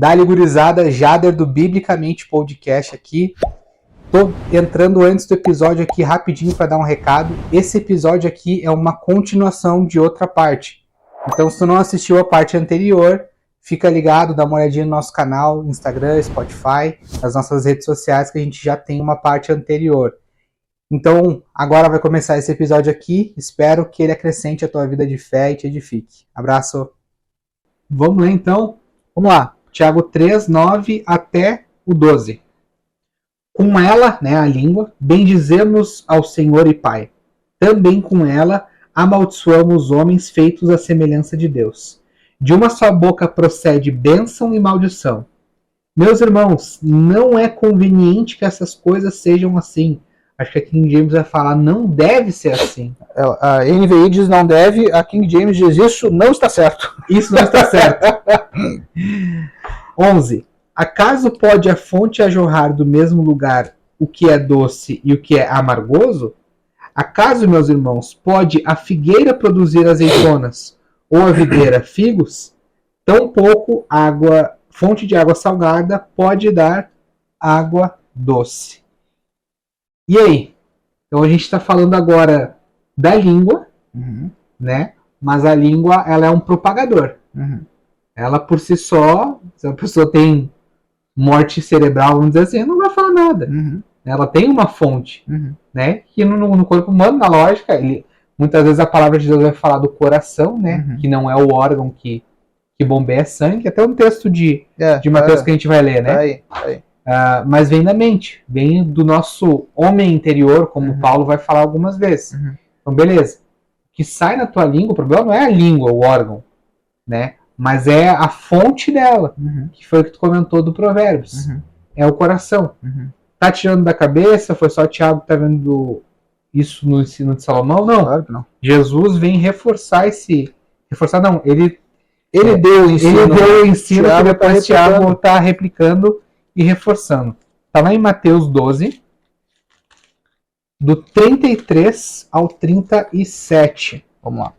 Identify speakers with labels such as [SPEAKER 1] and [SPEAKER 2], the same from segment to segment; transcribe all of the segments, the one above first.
[SPEAKER 1] Dali gurizada, Jader do Biblicamente Podcast aqui. Tô entrando antes do episódio aqui rapidinho para dar um recado. Esse episódio aqui é uma continuação de outra parte. Então, se tu não assistiu a parte anterior, fica ligado, dá uma olhadinha no nosso canal, Instagram, Spotify, nas nossas redes sociais, que a gente já tem uma parte anterior. Então, agora vai começar esse episódio aqui. Espero que ele acrescente a tua vida de fé e te edifique. Abraço. Vamos lá, então. Vamos lá. Tiago 3, 9 até o 12. Com ela, né, a língua, bendizemos ao Senhor e Pai. Também com ela amaldiçoamos os homens feitos à semelhança de Deus. De uma só boca procede bênção e maldição. Meus irmãos, não é conveniente que essas coisas sejam assim. Acho que a King James vai falar, não deve ser assim.
[SPEAKER 2] A NVI diz não deve, a King James diz isso não está certo.
[SPEAKER 1] Isso não está certo. 11. Acaso pode a fonte ajorrar do mesmo lugar o que é doce e o que é amargoso? Acaso, meus irmãos, pode a figueira produzir azeitonas ou a videira figos? Tampouco fonte de água salgada pode dar água doce. E aí? Então a gente está falando agora da língua, né? Mas a língua, ela é um propagador. Ela por si só, se a pessoa tem morte cerebral, vamos dizer assim, não vai falar nada. Ela tem uma fonte, né? Que no corpo humano, na lógica, muitas vezes a palavra de Deus vai falar do coração, né? Que não é o órgão que bombeia sangue. Até um texto de Mateus que a gente vai ler, né? Mas vem da mente, vem do nosso homem interior, como Paulo vai falar algumas vezes. Então, beleza. O que sai na tua língua, o problema não é a língua, o órgão, né? Mas é a fonte dela, que foi o que tu comentou do Provérbios. É o coração. Tá tirando da cabeça? Foi só o Tiago que tá vendo isso no ensino de Salomão? Não.
[SPEAKER 2] Claro que não.
[SPEAKER 1] Jesus vem reforçar não, ele
[SPEAKER 2] deu o ensino.
[SPEAKER 1] Ele deu o ensino que depois
[SPEAKER 2] Tiago
[SPEAKER 1] está replicando e reforçando. Está lá em Mateus 12, do 33 ao 37.
[SPEAKER 2] Vamos lá.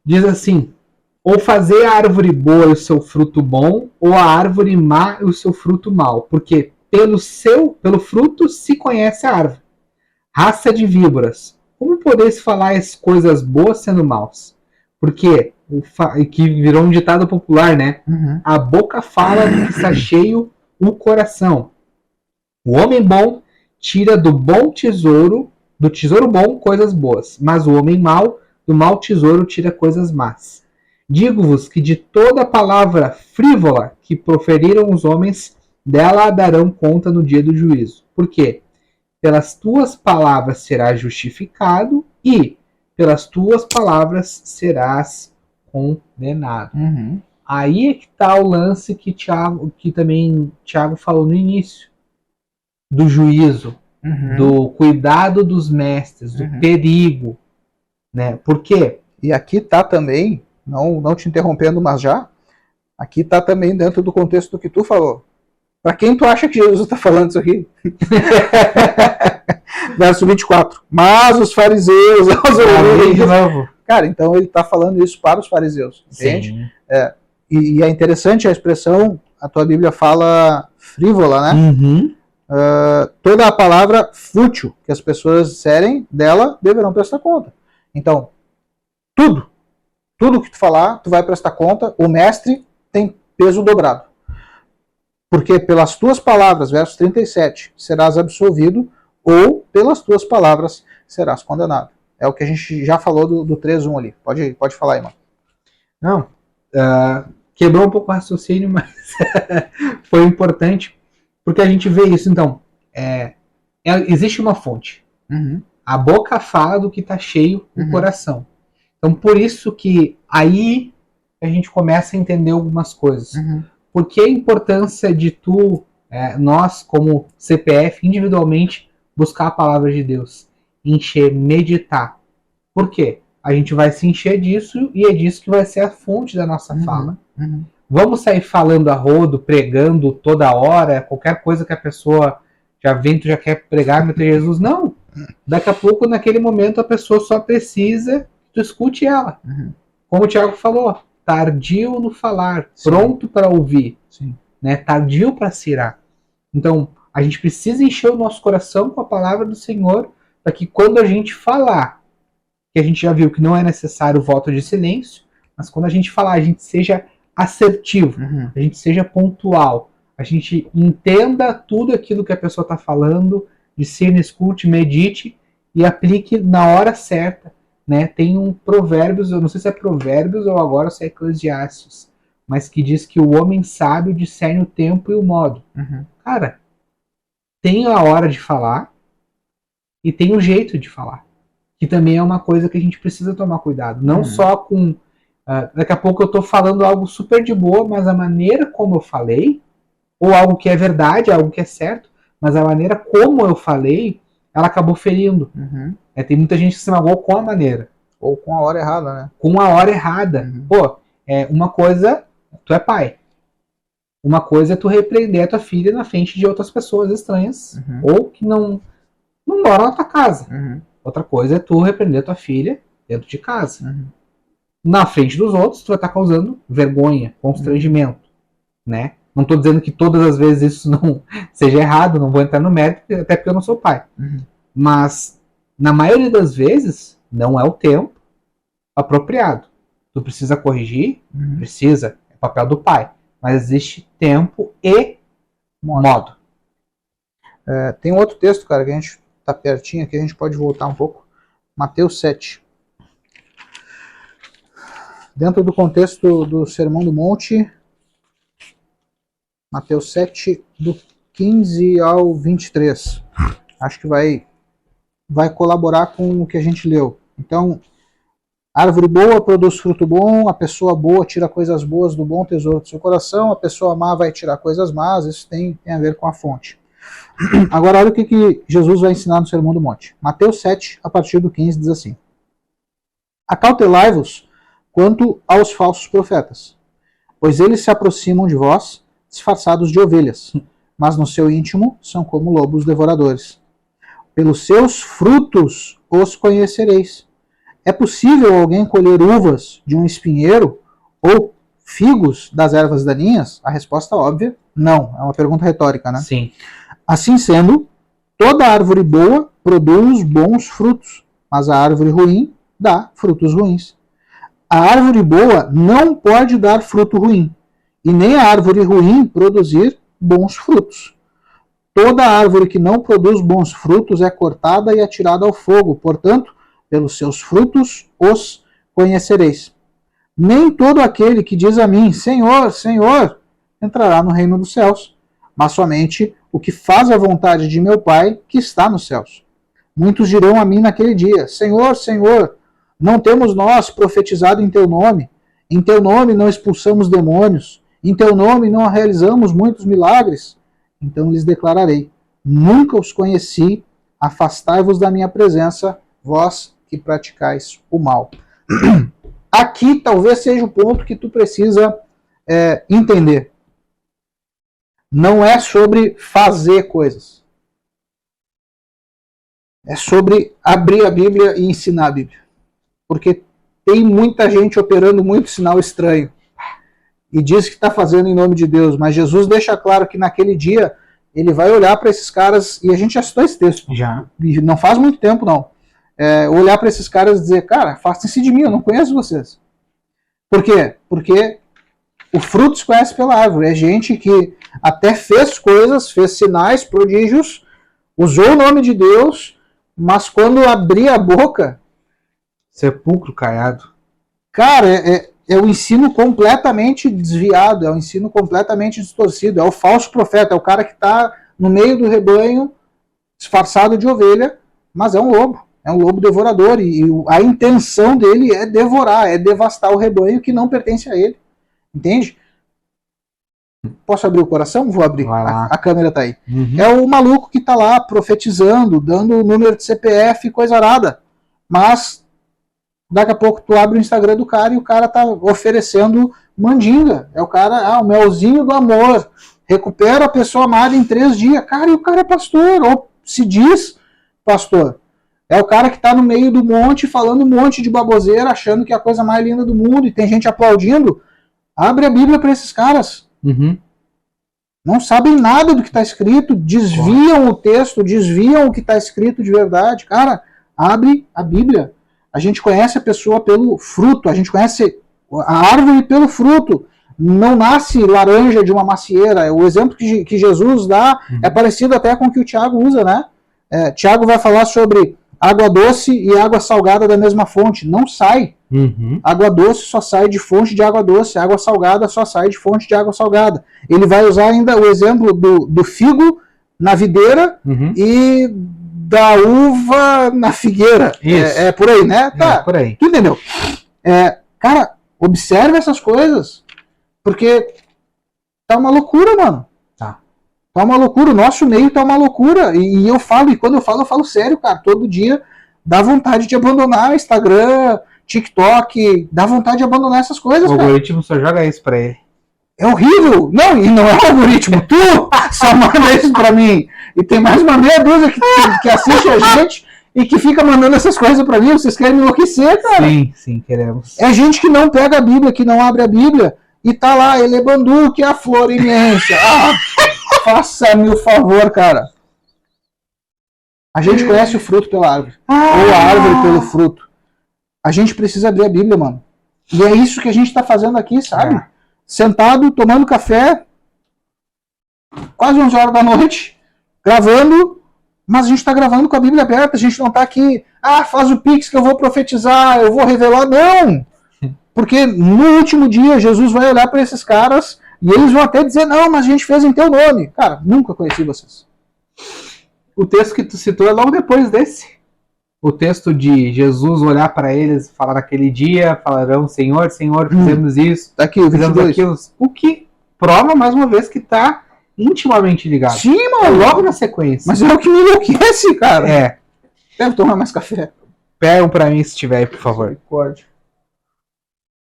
[SPEAKER 1] Diz assim: ou fazer a árvore boa o seu fruto bom, ou a árvore má o seu fruto mau, porque pelo fruto se conhece a árvore. Raça de víboras, como podeis falar as coisas boas sendo maus? Porque, que virou um ditado popular, né? A boca fala do que está cheio o coração. O homem bom tira do tesouro bom, coisas boas, mas o homem mau, do mau tesouro, tira coisas más. Digo-vos que de toda palavra frívola que proferiram os homens, dela darão conta no dia do juízo. Por quê? Pelas tuas palavras serás justificado e pelas tuas palavras serás condenado. Aí é que está o lance que também Tiago falou no início, do juízo, do cuidado dos mestres, do perigo, né? Por quê?
[SPEAKER 2] E aqui está também, não te interrompendo, mas já, aqui está também dentro do contexto do que tu falou. Para quem tu acha que Jesus está falando isso aqui? Verso 24. Mas os fariseus...
[SPEAKER 1] de novo.
[SPEAKER 2] Cara, então ele está falando isso para os fariseus. Entende? E é interessante a expressão, a tua Bíblia fala frívola, né? Toda a palavra fútil que as pessoas disserem dela deverão prestar conta. Então, tudo que tu falar, tu vai prestar conta. O mestre tem peso dobrado. Porque pelas tuas palavras, verso 37, serás absolvido, ou pelas tuas palavras serás condenado. É o que a gente já falou do 3.1 ali. Pode falar aí, mano.
[SPEAKER 1] Não, quebrou um pouco o raciocínio, mas foi importante, porque a gente vê isso. Então, existe uma fonte. A boca fala do que está cheio o coração. Então, por isso que aí a gente começa a entender algumas coisas. Por que a importância de nós, como CPF, individualmente, buscar a palavra de Deus? Encher, meditar. Por quê? A gente vai se encher disso e é disso que vai ser a fonte da nossa fala. Vamos sair falando a rodo, pregando toda hora, qualquer coisa que a pessoa já vem, tu já quer pregar, meter Jesus? Não! Daqui a pouco, naquele momento, a pessoa só precisa que tu escute ela. Como o Thiago falou, tardio no falar,
[SPEAKER 2] Sim.
[SPEAKER 1] pronto para ouvir,
[SPEAKER 2] Sim.
[SPEAKER 1] né? Tardio para se irar. Então, a gente precisa encher o nosso coração com a palavra do Senhor, para que quando a gente falar, que a gente já viu que não é necessário o voto de silêncio, mas quando a gente falar, a gente seja assertivo, a gente seja pontual, a gente entenda tudo aquilo que a pessoa está falando, discerne, escute, medite e aplique na hora certa. Né? Tem um Provérbios, eu não sei se é Provérbios ou agora se é Eclesiastes, mas que diz que o homem sábio discerne o tempo e o modo. Cara, tem a hora de falar e tem o jeito de falar, que também é uma coisa que a gente precisa tomar cuidado. Não só com... daqui a pouco eu estou falando algo super de boa, mas a maneira como eu falei, ou algo que é verdade, algo que é certo, mas a maneira como eu falei, ela acabou ferindo. Tem muita gente que se magoou com a maneira.
[SPEAKER 2] Ou com a hora errada, né?
[SPEAKER 1] Com a hora errada. Pô, uma coisa, tu é pai. Uma coisa é tu repreender a tua filha na frente de outras pessoas estranhas, ou que não moram na tua casa. Outra coisa é tu repreender a tua filha dentro de casa. Na frente dos outros, tu vai estar causando vergonha, constrangimento, né? Não estou dizendo que todas as vezes isso não seja errado, não vou entrar no mérito, até porque eu não sou pai. Mas, na maioria das vezes, não é o tempo apropriado. Tu precisa corrigir? Precisa. É papel do pai. Mas existe tempo e modo.
[SPEAKER 2] Tem um outro texto, cara, que a gente tá pertinho aqui, a gente pode voltar um pouco. Mateus 7. Dentro do contexto do Sermão do Monte, Mateus 7, do 15 ao 23. Acho que vai colaborar com o que a gente leu. Então, árvore boa produz fruto bom, a pessoa boa tira coisas boas do bom tesouro do seu coração, a pessoa má vai tirar coisas más, isso tem a ver com a fonte. Agora, olha o que Jesus vai ensinar no Sermão do Monte. Mateus 7, a partir do 15, diz assim: Acautelai-vos quanto aos falsos profetas, pois eles se aproximam de vós, disfarçados de ovelhas, mas no seu íntimo são como lobos devoradores. Pelos seus frutos os conhecereis. É possível alguém colher uvas de um espinheiro ou figos das ervas daninhas? A resposta óbvia, não. É uma pergunta retórica, né?
[SPEAKER 1] Sim.
[SPEAKER 2] Assim sendo, toda árvore boa produz bons frutos, mas a árvore ruim dá frutos ruins. A árvore boa não pode dar fruto ruim, e nem a árvore ruim produzir bons frutos. Toda árvore que não produz bons frutos é cortada e atirada ao fogo. Portanto, pelos seus frutos os conhecereis. Nem todo aquele que diz a mim, Senhor, Senhor, entrará no reino dos céus, mas somente o que faz a vontade de meu Pai que está nos céus. Muitos dirão a mim naquele dia, Senhor, Senhor, não temos nós profetizado em teu nome? Em teu nome não expulsamos demônios? Em teu nome não realizamos muitos milagres? Então lhes declararei, nunca os conheci, afastai-vos da minha presença, vós que praticais o mal. Aqui talvez seja o ponto que tu precisa entender. Não é sobre fazer coisas. É sobre abrir a Bíblia e ensinar a Bíblia. Porque tem muita gente operando muito sinal estranho. E diz que está fazendo em nome de Deus. Mas Jesus deixa claro que naquele dia ele vai olhar para esses caras, e a gente já citou esse texto.
[SPEAKER 1] Já.
[SPEAKER 2] E não faz muito tempo, não. Olhar para esses caras e dizer, cara, afastem-se de mim, eu não conheço vocês. Por quê? Porque o fruto se conhece pela árvore. É gente que até fez coisas, fez sinais, prodígios, usou o nome de Deus, mas quando abria a boca...
[SPEAKER 1] Sepulcro caiado.
[SPEAKER 2] Cara, é o ensino completamente desviado, é o ensino completamente distorcido, é o falso profeta, é o cara que está no meio do rebanho, disfarçado de ovelha, mas é um lobo devorador, e a intenção dele é devorar, é devastar o rebanho que não pertence a ele, entende? Posso abrir o coração? Vou abrir, a câmera tá aí. É o maluco que tá lá profetizando, dando o número de CPF, coisa arada, mas daqui a pouco tu abre o Instagram do cara e o cara tá oferecendo mandinga. É o cara, o melzinho do amor. Recupera a pessoa amada em 3 dias. Cara, e o cara é pastor, ou se diz pastor. É o cara que tá no meio do monte, falando um monte de baboseira, achando que é a coisa mais linda do mundo, e tem gente aplaudindo. Abre a Bíblia para esses caras.
[SPEAKER 1] Uhum.
[SPEAKER 2] Não sabem nada do que está escrito, desviam o texto, desviam o que está escrito de verdade. Cara, abre a Bíblia. A gente conhece a pessoa pelo fruto, a gente conhece a árvore pelo fruto. Não nasce laranja de uma macieira. O exemplo que Jesus dá é parecido até com o que o Tiago usa, né? Tiago vai falar sobre água doce e água salgada da mesma fonte. Não sai.
[SPEAKER 1] Uhum.
[SPEAKER 2] Água doce só sai de fonte de água doce, água salgada só sai de fonte de água salgada. Ele vai usar ainda o exemplo do figo na videira e da uva na figueira.
[SPEAKER 1] Isso.
[SPEAKER 2] Por aí, né? Tá,
[SPEAKER 1] por aí.
[SPEAKER 2] Tu entendeu? Cara, observe essas coisas, porque tá uma loucura, mano. Tá uma loucura, o nosso meio tá uma loucura. E eu falo, e quando eu falo sério, cara. Todo dia dá vontade de abandonar Instagram, TikTok, dá vontade de abandonar essas coisas,
[SPEAKER 1] o algoritmo só joga isso pra ele.
[SPEAKER 2] É horrível. Não, e não é o algoritmo. Tu só manda isso pra mim. E tem mais uma meia dúzia que assiste a gente e que fica mandando essas coisas pra mim. Vocês querem me enlouquecer, cara?
[SPEAKER 1] Sim, queremos.
[SPEAKER 2] É gente que não pega a Bíblia, que não abre a Bíblia e tá lá, ele é bandu, que é a flor imensa. Faça-me o favor, cara. A gente conhece o fruto pela árvore. Ou a árvore pelo fruto. A gente precisa abrir a Bíblia, mano. E é isso que a gente tá fazendo aqui, sabe? Sentado, tomando café, quase 11 horas da noite, gravando, mas a gente tá gravando com a Bíblia aberta, a gente não tá aqui, faz o Pix que eu vou profetizar, eu vou revelar, não! Porque no último dia, Jesus vai olhar para esses caras e eles vão até dizer, não, mas a gente fez em teu nome. Cara, nunca conheci vocês.
[SPEAKER 1] O texto que tu citou é logo depois desse. O texto de Jesus olhar para eles, falar naquele dia, falarão, Senhor, fizemos isso,
[SPEAKER 2] aqui,
[SPEAKER 1] fizemos aquilo. O que prova, mais uma vez, que tá intimamente ligado.
[SPEAKER 2] Sim, mano.
[SPEAKER 1] Logo na sequência.
[SPEAKER 2] Mas é o que me enlouquece, cara. Deve tomar mais café.
[SPEAKER 1] Pegam pra mim se tiver aí, por favor.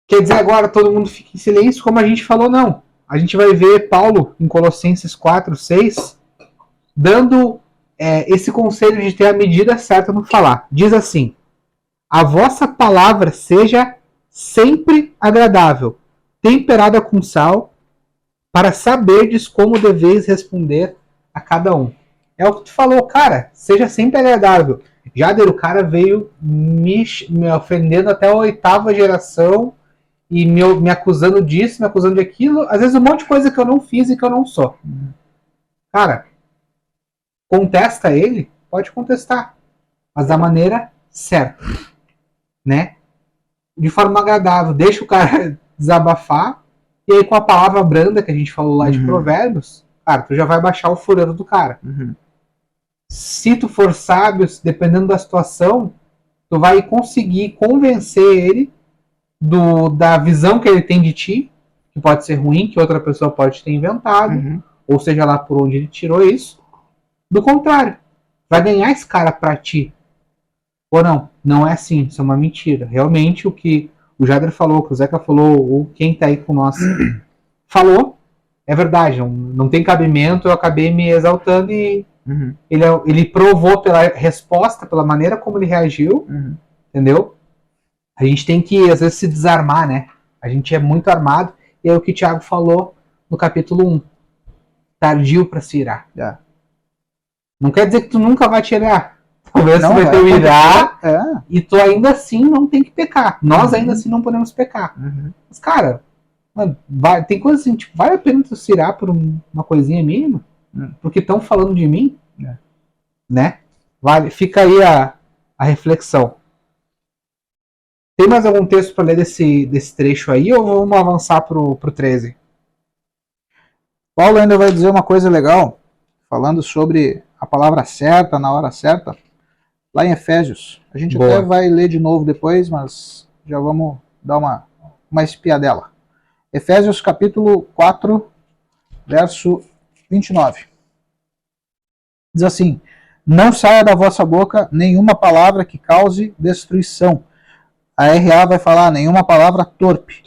[SPEAKER 1] Quer dizer, agora todo mundo fica em silêncio, como a gente falou, não. A gente vai ver Paulo, em Colossenses 4:6, dando esse conselho de ter a medida certa no falar. Diz assim: a vossa palavra seja sempre agradável, temperada com sal, para saberdes como deveis responder a cada um. É o que tu falou, cara, seja sempre agradável. Jader, o cara veio me ofendendo até a 8ª geração e me acusando disso, me acusando de aquilo, às vezes um monte de coisa que eu não fiz e que eu não sou. Cara, contesta ele, pode contestar, mas da maneira certa, né? De forma agradável, deixa o cara desabafar, e aí com a palavra branda que a gente falou lá de Provérbios, cara, tu já vai baixar o furando do cara. Se tu for sábio, dependendo da situação, tu vai conseguir convencer ele da visão que ele tem de ti, que pode ser ruim, que outra pessoa pode ter inventado, ou seja lá por onde ele tirou isso. Do contrário, vai ganhar esse cara pra ti. Ou não, não é assim, isso é uma mentira. Realmente o que o Jader falou, que o Zeca falou, ou quem tá aí com nós falou, é verdade, não tem cabimento, eu acabei me exaltando e ele provou pela resposta, pela maneira como ele reagiu, entendeu? A gente tem que, às vezes, se desarmar, né? A gente é muito armado, e é o que o Thiago falou no capítulo 1. Tardio pra se irar. Não quer dizer que tu nunca vai te irar. Talvez tu vai ter o irar, e tu ainda assim não tem que pecar. Nós ainda assim não podemos pecar. Mas, cara, tem coisas assim, tipo, vale a pena tu se irar por uma coisinha mínima? Porque estão falando de mim? Né? Vale, fica aí a reflexão. Tem mais algum texto para ler desse trecho aí, ou vamos avançar pro 13?
[SPEAKER 2] Paulo ainda vai dizer uma coisa legal, falando sobre a palavra certa, na hora certa, lá em Efésios. A gente até vai ler de novo depois, mas já vamos dar uma espiadela. Efésios capítulo 4, verso 29. Diz assim: não saia da vossa boca nenhuma palavra que cause destruição. A RA vai falar nenhuma palavra torpe,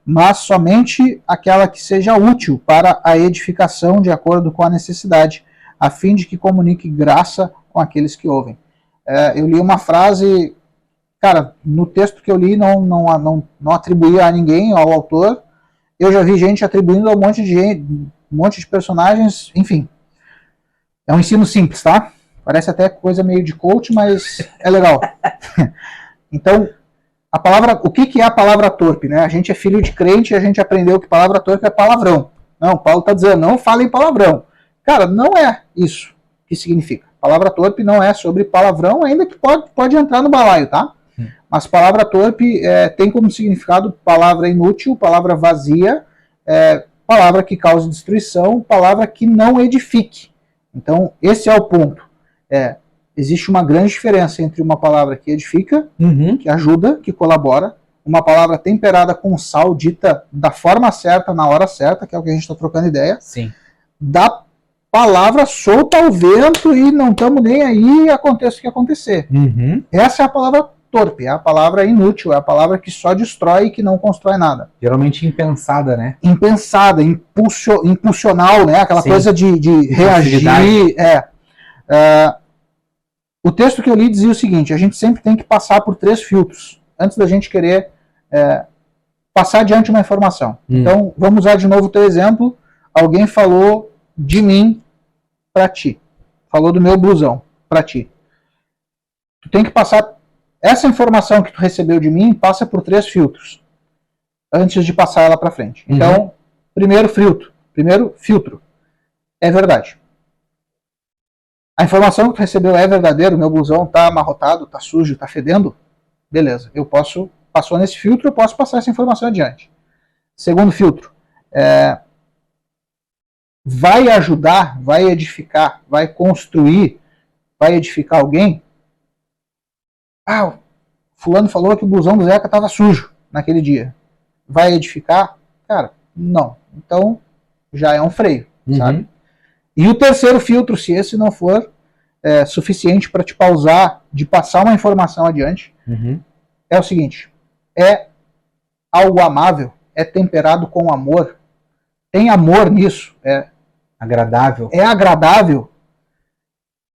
[SPEAKER 2] mas somente aquela que seja útil para a edificação de acordo com a necessidade, a fim de que comunique graça com aqueles que ouvem. Eu li uma frase, cara, no texto que eu li não atribuía a ninguém, ao autor. Eu já vi gente atribuindo a um monte de personagens, enfim. É um ensino simples, tá? Parece até coisa meio de coach, mas é legal. Então, o que é a palavra torpe, né? A gente é filho de crente e a gente aprendeu que palavra torpe é palavrão. Não, Paulo está dizendo, não falem palavrão. Cara, não é isso que significa. Palavra torpe não é sobre palavrão, ainda que pode entrar no balaio, tá? Mas palavra torpe tem como significado palavra inútil, palavra vazia, palavra que cause destruição, palavra que não edifique. Então, esse é o ponto. Existe uma grande diferença entre uma palavra que edifica, que ajuda, que colabora, uma palavra temperada com sal, dita da forma certa, na hora certa, que é o que a gente está trocando ideia, da palavra solta ao vento e não estamos nem aí, aconteça o que acontecer. Essa é a palavra torpe, é a palavra inútil, é a palavra que só destrói e que não constrói nada.
[SPEAKER 1] Geralmente impensada, né?
[SPEAKER 2] Impensada, impulsional, né? Aquela coisa de reagir. O texto que eu li dizia o seguinte: a gente sempre tem que passar por 3 filtros antes da gente querer passar adiante uma informação. Então, vamos usar de novo o teu exemplo. Alguém falou de mim para ti. Falou do meu blusão para ti. Tu tem que passar... Essa informação que tu recebeu de mim passa por 3 filtros antes de passar ela para frente. Então, primeiro filtro. É verdade. A informação que tu recebeu é verdadeira, o meu blusão tá amarrotado, tá sujo, tá fedendo. Beleza, passou nesse filtro, eu posso passar essa informação adiante. Segundo filtro, vai ajudar, vai edificar, vai construir, vai edificar alguém? Fulano falou que o blusão do Zeca estava sujo naquele dia. Vai edificar? Cara, não. Então, já é um freio, sabe? E o terceiro filtro, se esse não for suficiente para te pausar de passar uma informação adiante, é o seguinte: é algo amável, é temperado com amor, tem amor nisso, é
[SPEAKER 1] agradável.
[SPEAKER 2] É agradável.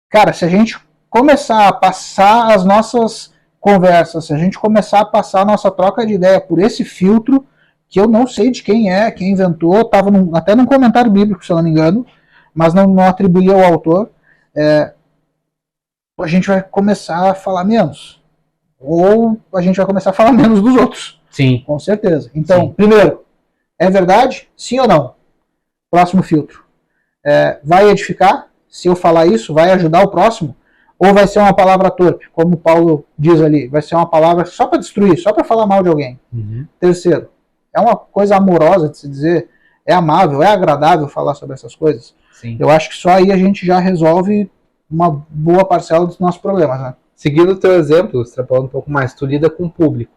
[SPEAKER 2] Cara, se a gente começar a passar as nossas conversas, se a gente começar a passar a nossa troca de ideia por esse filtro, que eu não sei de quem inventou, estava até num comentário bíblico, se eu não me engano, mas não atribuía ao autor, a gente vai começar a falar menos. Ou a gente vai começar a falar menos dos outros.
[SPEAKER 1] Sim.
[SPEAKER 2] Com certeza. Então, primeiro, é verdade? Sim ou não? Próximo filtro. Vai edificar? Se eu falar isso, vai ajudar o próximo? Ou vai ser uma palavra torpe, como o Paulo diz ali? Vai ser uma palavra só para destruir, só para falar mal de alguém. Terceiro, é uma coisa amorosa de se dizer, é amável, é agradável falar sobre essas coisas.
[SPEAKER 1] Sim.
[SPEAKER 2] Eu acho que só aí a gente já resolve uma boa parcela dos nossos problemas, né?
[SPEAKER 1] Seguindo o teu exemplo, extrapolando um pouco mais, tu lida com o público,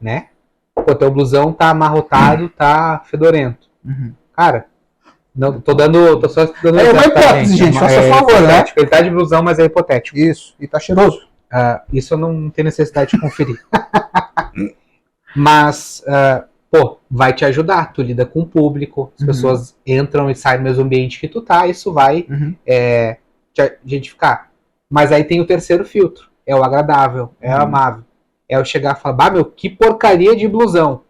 [SPEAKER 1] né? Pô, teu blusão tá amarrotado, tá fedorento. Cara, não, tô só dando
[SPEAKER 2] uma hipótese, gente, faça favor, né?
[SPEAKER 1] Ele tá de blusão, mas é hipotético.
[SPEAKER 2] Isso, e tá cheiroso.
[SPEAKER 1] Isso eu não tenho necessidade de conferir. Mas, vai te ajudar, tu lida com o público, as pessoas entram e saem do mesmo ambiente que tu tá, isso vai te identificar. Mas aí tem o terceiro filtro, é o agradável, é o amável. É eu chegar e falar, meu, que porcaria de blusão.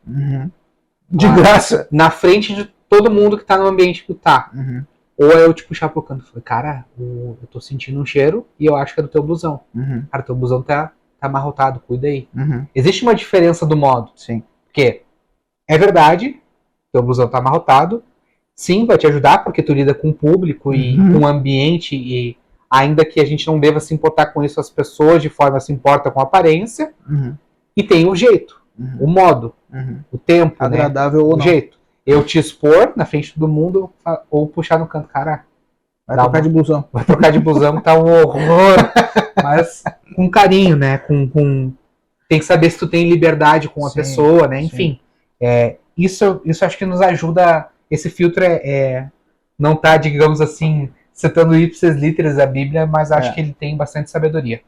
[SPEAKER 2] De graça.
[SPEAKER 1] Na frente de todo mundo que tá no ambiente que tu tá. Ou é eu te puxar pro canto e falar, cara, eu tô sentindo um cheiro e eu acho que é do teu blusão. Cara, teu blusão tá amarrotado, cuida aí. Existe uma diferença do modo.
[SPEAKER 2] Sim.
[SPEAKER 1] Porque é verdade, teu blusão tá amarrotado, sim, vai te ajudar porque tu lida com o público e com o ambiente, e ainda que a gente não deva se importar com isso, as pessoas de forma se importam com a aparência, e tem o jeito, o modo, o tempo,
[SPEAKER 2] agradável,
[SPEAKER 1] né?
[SPEAKER 2] Ou
[SPEAKER 1] o
[SPEAKER 2] não.
[SPEAKER 1] jeito. Eu te expor na frente de todo mundo ou puxar no canto, cara.
[SPEAKER 2] Vai trocar de blusão.
[SPEAKER 1] Vai trocar de blusão, tá um horror. Mas com carinho, né? Tem que saber se tu tem liberdade com a pessoa, né? Enfim. Isso acho que nos ajuda. Esse filtro não tá, digamos assim, citando ipsis literis a Bíblia, mas acho que ele tem bastante sabedoria.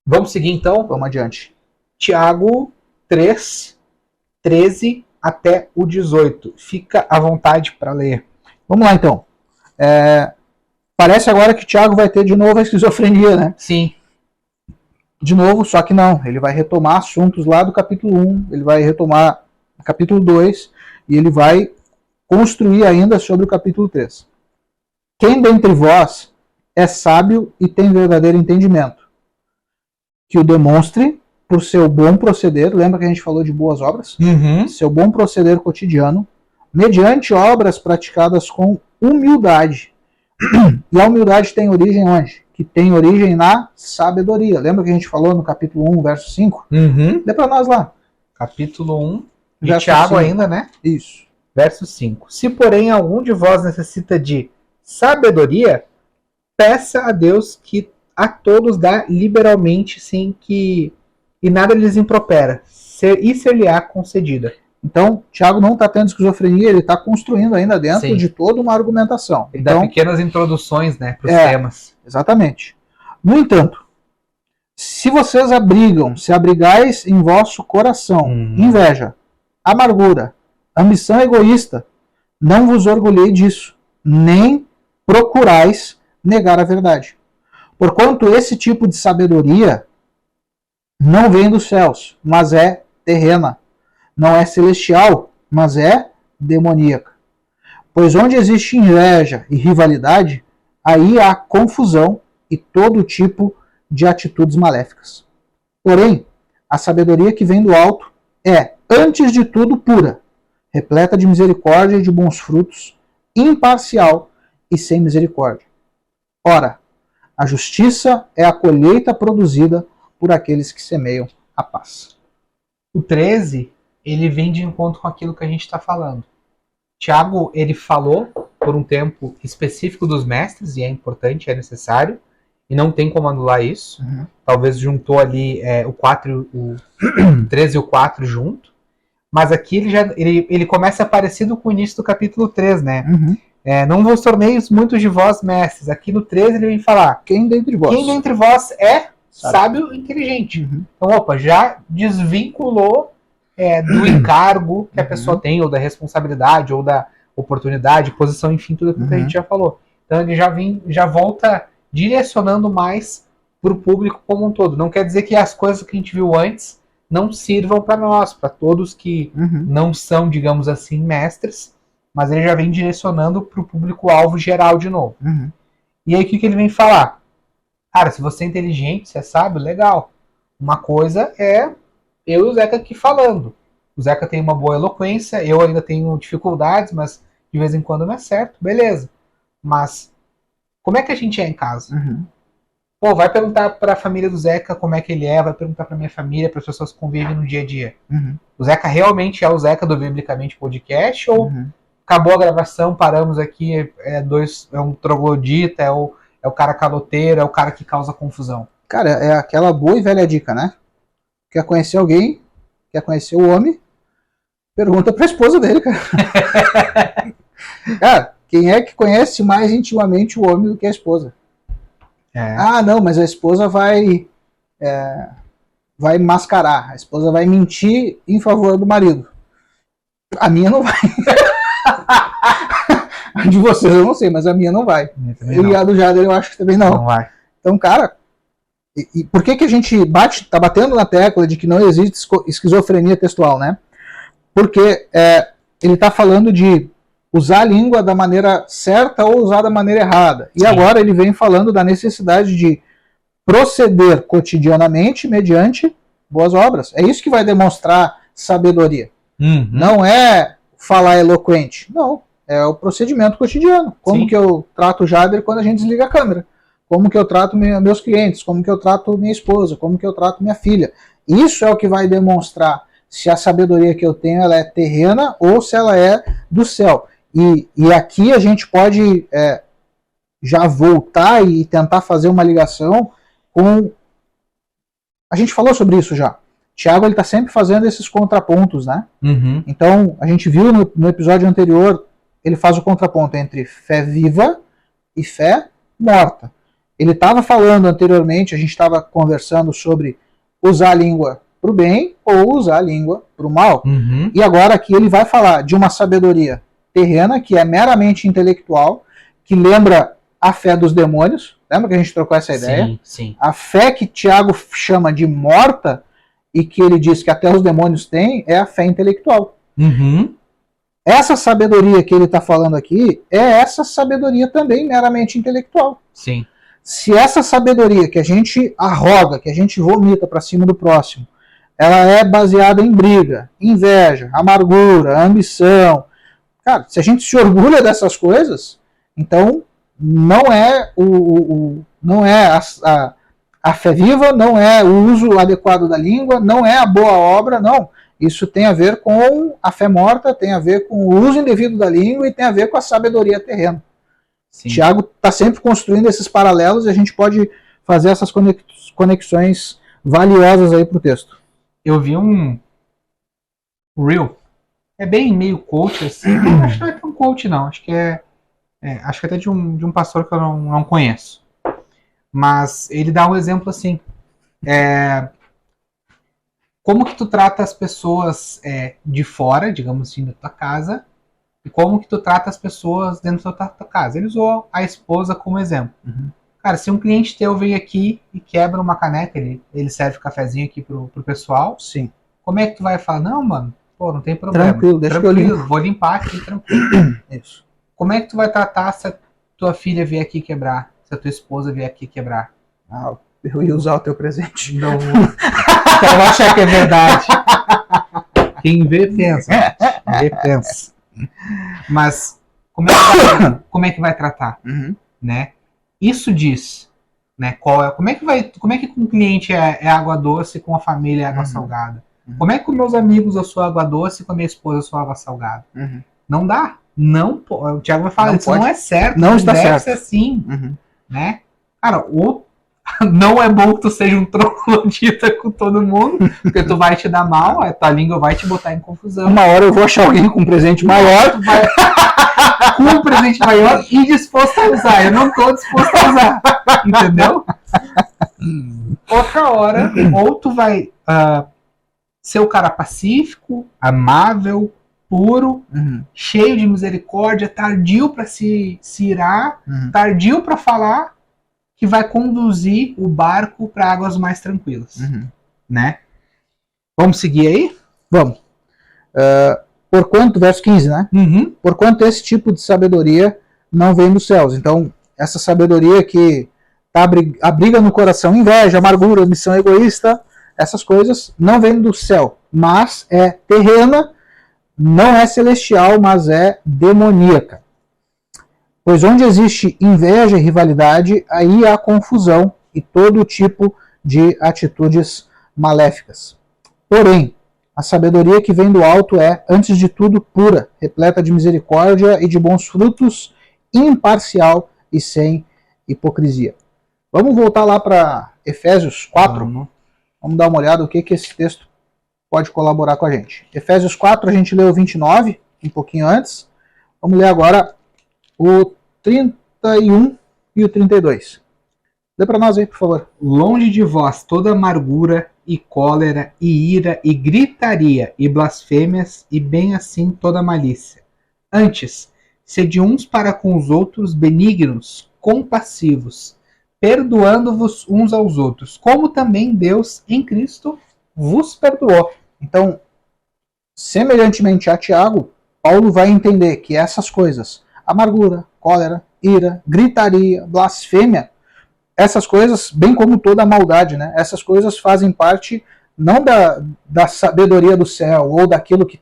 [SPEAKER 1] Vamos seguir então?
[SPEAKER 2] Vamos adiante.
[SPEAKER 1] Tiago 3, 13 até o 18. Fica à vontade para ler.
[SPEAKER 2] Vamos lá então. Parece agora que Tiago vai ter de novo a esquizofrenia, né?
[SPEAKER 1] Sim.
[SPEAKER 2] De novo, só que não. Ele vai retomar assuntos lá do capítulo 1, ele vai retomar o capítulo 2 e ele vai construir ainda sobre o capítulo 3. Quem dentre vós é sábio e tem verdadeiro entendimento, que o demonstre por seu bom proceder, lembra que a gente falou de boas obras? Seu bom proceder cotidiano, mediante obras praticadas com humildade. E a humildade tem origem onde? Que tem origem na sabedoria. Lembra que a gente falou no capítulo 1, verso 5? Lê para nós lá.
[SPEAKER 1] Capítulo 1, de Tiago ainda, né?
[SPEAKER 2] Isso.
[SPEAKER 1] Verso 5. Se, porém, algum de vós necessita de sabedoria, peça a Deus que a todos dá liberalmente, sem que e nada lhes impropera, e ser-lhe-á concedida.
[SPEAKER 2] Então, Tiago não está tendo esquizofrenia, ele está construindo ainda dentro de toda uma argumentação.
[SPEAKER 1] Ele dá pequenas introduções, né, para os temas.
[SPEAKER 2] Exatamente. No entanto, se vocês se abrigais em vosso coração inveja, amargura, ambição egoísta, não vos orgulhei disso, nem procurais negar a verdade. Porquanto esse tipo de sabedoria não vem dos céus, mas é terrena. Não é celestial, mas é demoníaca. Pois onde existe inveja e rivalidade, aí há confusão e todo tipo de atitudes maléficas. Porém, a sabedoria que vem do alto é, antes de tudo, pura, repleta de misericórdia e de bons frutos, imparcial e sem misericórdia. Ora, a justiça é a colheita produzida por aqueles que semeiam a paz.
[SPEAKER 1] O 13, ele vem de encontro com aquilo que a gente está falando. Tiago, ele falou por um tempo específico dos mestres, e é importante, é necessário, e não tem como anular isso. Talvez juntou ali o 13 e o 4 junto, mas aqui ele começa parecido com o início do capítulo 3, né? Não vos torneis muitos de vós mestres. Aqui no 13 ele vem falar:
[SPEAKER 2] quem dentre
[SPEAKER 1] vós é sábio e inteligente. Então, já desvinculou do encargo que a pessoa tem, ou da responsabilidade, ou da oportunidade, posição, enfim, tudo aquilo que a gente já falou. Então ele já volta direcionando mais para o público como um todo. Não quer dizer que as coisas que a gente viu antes não sirvam para nós, para todos que não são, digamos assim, mestres, mas ele já vem direcionando para o público-alvo geral de novo. E aí o que ele vem falar? Cara, se você é inteligente, se é sábio, legal. Uma coisa é eu e o Zeca aqui falando. O Zeca tem uma boa eloquência, eu ainda tenho dificuldades, mas de vez em quando me acerto, beleza. Mas como é que a gente é em casa? Pô, vai perguntar para a família do Zeca como é que ele é, vai perguntar para minha família, para as pessoas que convivem no dia a dia. O Zeca realmente é o Zeca do Biblicamente Podcast ou acabou a gravação, paramos aqui, é um troglodita, é o cara caloteiro, é o cara que causa confusão?
[SPEAKER 2] Cara, é aquela boa e velha dica, né? Quer conhecer alguém, quer conhecer o homem, pergunta pra esposa dele, cara. Cara, quem é que conhece mais intimamente o homem do que a esposa? Ah, não, mas a esposa vai mascarar, a esposa vai mentir em favor do marido. A minha não vai. A de vocês eu não sei, mas a minha não vai. E a do Jader eu acho que também não.
[SPEAKER 1] Não vai.
[SPEAKER 2] Então, cara, e por que a gente tá batendo na tecla de que não existe esquizofrenia textual, né? Porque ele tá falando de usar a língua da maneira certa ou usar da maneira errada. E agora ele vem falando da necessidade de proceder cotidianamente mediante boas obras. É isso que vai demonstrar sabedoria. Não é falar eloquente. Não. É o procedimento cotidiano. Como que eu trato o Jader quando a gente desliga a câmera. Como que eu trato meus clientes. Como que eu trato minha esposa. Como que eu trato minha filha. Isso é o que vai demonstrar se a sabedoria que eu tenho ela é terrena ou se ela é do céu. E aqui a gente pode já voltar e tentar fazer uma ligação com... A gente falou sobre isso já. Tiago está sempre fazendo esses contrapontos, né? Então, a gente viu no episódio anterior, ele faz o contraponto entre fé viva e fé morta. Ele estava falando anteriormente, a gente estava conversando sobre usar a língua para o bem ou usar a língua para o mal. E agora aqui ele vai falar de uma sabedoria terrena, que é meramente intelectual, que lembra a fé dos demônios. Lembra que a gente trocou essa ideia?
[SPEAKER 1] Sim, sim.
[SPEAKER 2] A fé que Tiago chama de morta e que ele diz que até os demônios têm é a fé intelectual.
[SPEAKER 1] Uhum.
[SPEAKER 2] Essa sabedoria que ele está falando aqui é essa sabedoria também meramente intelectual.
[SPEAKER 1] Sim.
[SPEAKER 2] Se essa sabedoria que a gente arroga, que a gente vomita para cima do próximo, ela é baseada em briga, inveja, amargura, ambição. Cara, se a gente se orgulha dessas coisas, então não é não é a fé viva, não é o uso adequado da língua, não é a boa obra, não. Isso tem a ver com a fé morta, tem a ver com o uso indevido da língua e tem a ver com a sabedoria terrena. Sim. Tiago está sempre construindo esses paralelos e a gente pode fazer essas conexões valiosas aí para o texto.
[SPEAKER 1] Eu vi um reel, é bem meio coach assim, acho que não é tão coach não, acho que acho que até de um pastor que eu não conheço. Mas ele dá um exemplo assim, como que tu trata as pessoas de fora, digamos assim, da tua casa, e como que tu trata as pessoas dentro da tua casa. Ele usou a esposa como exemplo.
[SPEAKER 2] Uhum.
[SPEAKER 1] Cara, se um cliente teu vem aqui e quebra uma caneca, ele serve cafezinho aqui pro pessoal,
[SPEAKER 2] sim.
[SPEAKER 1] Como é que tu vai falar? Não, mano, pô, não tem problema.
[SPEAKER 2] Tranquilo, deixa que eu limpo.
[SPEAKER 1] Vou limpar aqui, tranquilo.
[SPEAKER 2] Isso.
[SPEAKER 1] Como é que tu vai tratar se a tua filha vier aqui quebrar? Se a tua esposa vier aqui quebrar?
[SPEAKER 2] Ah, eu ia usar o teu presente.
[SPEAKER 1] Não. Então eu achar que é verdade. Quem vê, pensa. Quem vê, pensa. Mas como é que vai tratar?
[SPEAKER 2] Uhum.
[SPEAKER 1] Né? Isso diz, né? Como é que com o cliente é água doce, com a família é água salgada? Como é que com meus amigos eu sou água doce e com a minha esposa eu sou água salgada?
[SPEAKER 2] Uhum.
[SPEAKER 1] Não dá. Não, o Thiago vai falar, isso não é certo.
[SPEAKER 2] Não está
[SPEAKER 1] deve
[SPEAKER 2] certo.
[SPEAKER 1] ser assim.
[SPEAKER 2] Uhum.
[SPEAKER 1] Né? Cara, não é bom que tu seja um troglodita com todo mundo, porque tu vai te dar mal, a tua língua vai te botar em confusão.
[SPEAKER 2] Uma hora eu vou achar alguém com um presente maior.
[SPEAKER 1] Tu vai com um presente maior e disposto a usar. Eu não tô disposto a usar. Entendeu? Outra hora, ou tu vai ser o cara pacífico, amável, puro, cheio de misericórdia, tardio para se irar, tardio para falar, que vai conduzir o barco para águas mais tranquilas. Né? Vamos seguir aí?
[SPEAKER 2] Vamos. Porquanto, verso 15, né? Porquanto esse tipo de sabedoria não vem dos céus. Então, essa sabedoria que abriga no coração inveja, amargura, ambição egoísta, essas coisas não vêm do céu, mas é terrena, não é celestial, mas é demoníaca. Pois onde existe inveja e rivalidade, aí há confusão e todo tipo de atitudes maléficas. Porém, a sabedoria que vem do alto é, antes de tudo, pura, repleta de misericórdia e de bons frutos, imparcial e sem hipocrisia. Vamos voltar lá para Efésios 4. Vamos dar uma olhada o que esse texto pode colaborar com a gente. Efésios 4, a gente leu o 29, um pouquinho antes. Vamos ler agora o 31 e o 32. Lê para nós aí, por favor.
[SPEAKER 1] Longe de vós toda amargura e cólera e ira e gritaria e blasfêmias e bem assim toda malícia. Antes, sede uns para com os outros benignos, compassivos, perdoando-vos uns aos outros, como também Deus em Cristo vos perdoou.
[SPEAKER 2] Então, semelhantemente a Tiago, Paulo vai entender que essas coisas, amargura, cólera, ira, gritaria, blasfêmia, essas coisas, bem como toda a maldade, né? Essas coisas fazem parte não da sabedoria do céu ou daquilo que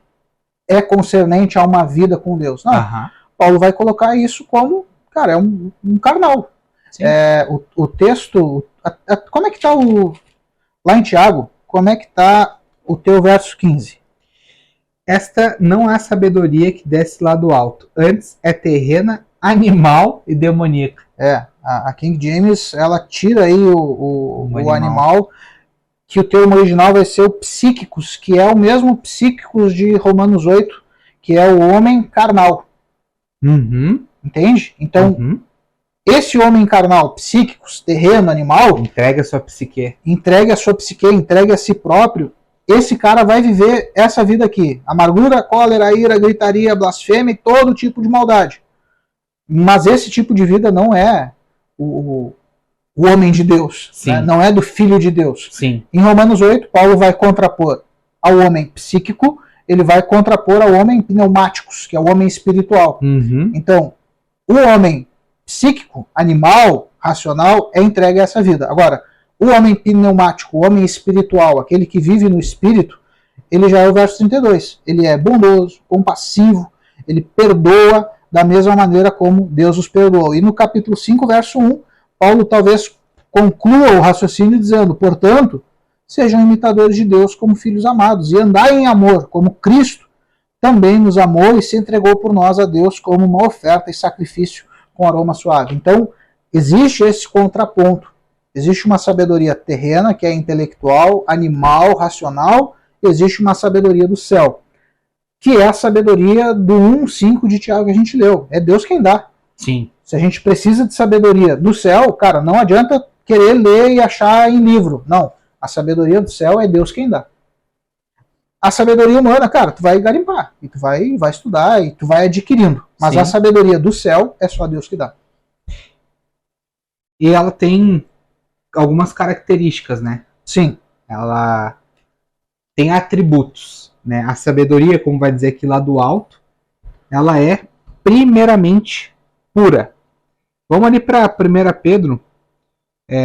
[SPEAKER 2] é concernente a uma vida com Deus. Não. Paulo vai colocar isso como, cara, é um carnal. O texto, como é que está lá em Tiago, como é que está o teu verso 15?
[SPEAKER 1] Esta não há sabedoria que desce lá do alto, antes é terrena, animal e demoníaca.
[SPEAKER 2] A King James, ela tira aí o animal, que o termo original vai ser o psíquicos, que é o mesmo psíquicos de Romanos 8, que é o homem carnal. Entende? Então, esse homem carnal, psíquicos, terreno, animal,
[SPEAKER 1] entregue a sua psique,
[SPEAKER 2] entregue a si próprio, esse cara vai viver essa vida aqui. Amargura, cólera, ira, gritaria, blasfêmia e todo tipo de maldade. Mas esse tipo de vida não é o homem de Deus, né? Não é do Filho de Deus.
[SPEAKER 1] Sim.
[SPEAKER 2] Em Romanos 8, Paulo vai contrapor ao homem psíquico, ele vai contrapor ao homem pneumáticos, que é o homem espiritual. Então, o homem psíquico, animal, racional, é entregue a essa vida. Agora, o homem pneumático, o homem espiritual, aquele que vive no espírito, ele já é o verso 32. Ele é bondoso, compassivo, ele perdoa da mesma maneira como Deus os perdoou. E no capítulo 5, verso 1, Paulo talvez conclua o raciocínio dizendo, portanto, sejam imitadores de Deus como filhos amados, e andai em amor, como Cristo também nos amou e se entregou por nós a Deus como uma oferta e sacrifício com aroma suave. Então, existe esse contraponto. Existe uma sabedoria terrena, que é intelectual, animal, racional, existe uma sabedoria do céu, que é a sabedoria do 1:5 de Tiago que a gente leu. É Deus quem dá.
[SPEAKER 1] Sim.
[SPEAKER 2] Se a gente precisa de sabedoria do céu, cara, não adianta querer ler e achar em livro. Não. A sabedoria do céu é Deus quem dá. A sabedoria humana, cara, tu vai garimpar, e tu vai estudar, e tu vai adquirindo. Mas a sabedoria do céu é só Deus que dá.
[SPEAKER 1] E ela tem algumas características, né?
[SPEAKER 2] Sim.
[SPEAKER 1] Ela tem atributos, né? A sabedoria, como vai dizer aqui lá do alto, ela é primeiramente pura. Vamos ali para 1 Pedro,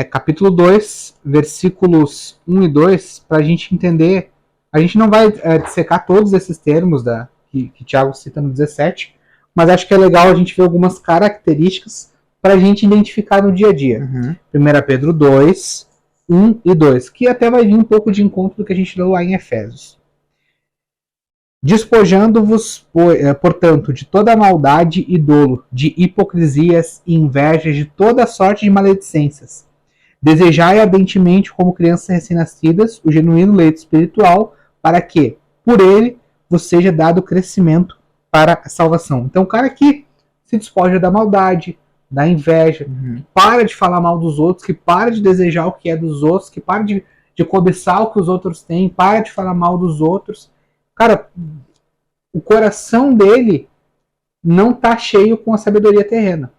[SPEAKER 1] capítulo 2, versículos 1 e 2, para a gente entender. A gente não vai dissecar todos esses termos que Tiago cita no 17, mas acho que é legal a gente ver algumas características para a gente identificar no dia a dia. 1 Pedro 2, 1 e 2, que até vai vir um pouco de encontro do que a gente leu lá em Efésios. Despojando-vos, portanto, de toda maldade e dolo, de hipocrisias e invejas, de toda sorte de maledicências. Desejai ardentemente, como crianças recém-nascidas, o genuíno leite espiritual, para que, por ele, vos seja dado crescimento para a salvação. Então, o cara que se despoja da maldade, da inveja, para de falar mal dos outros, que para de desejar o que é dos outros, que para de cobiçar o que os outros têm, para de falar mal dos outros. Cara, o coração dele não está cheio com a sabedoria terrena.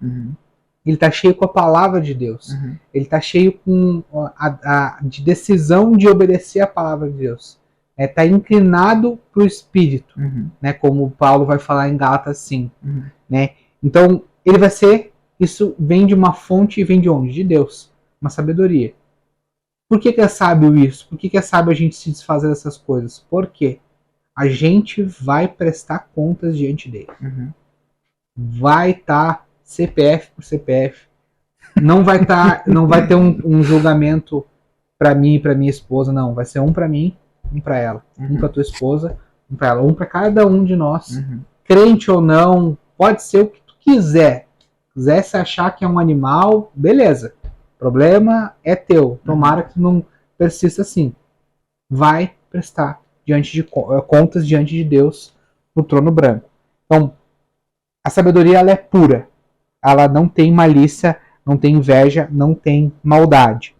[SPEAKER 1] Ele está cheio com a palavra de Deus. Ele está cheio com de decisão de obedecer a palavra de Deus. Está inclinado para o Espírito, né, como Paulo vai falar em Gálatas 5. Né? Então, ele vai ser... Isso vem de uma fonte e vem de onde? De Deus. Uma sabedoria. Por que é sábio isso? Por que é sábio a gente se desfazer dessas coisas? Porque a gente vai prestar contas diante dele. Vai estar CPF por CPF. Não vai ter um julgamento para mim e para minha esposa, não. Vai ser um para mim, um para ela. Um para tua esposa, um para ela. Um para cada um de nós. Crente ou não, pode ser o que tu quiser. Quiser se achar que é um animal, beleza. O problema é teu. Tomara que não persista assim. Vai prestar contas diante de Deus no trono branco. Então, a sabedoria ela é pura. Ela não tem malícia, não tem inveja, não tem maldade.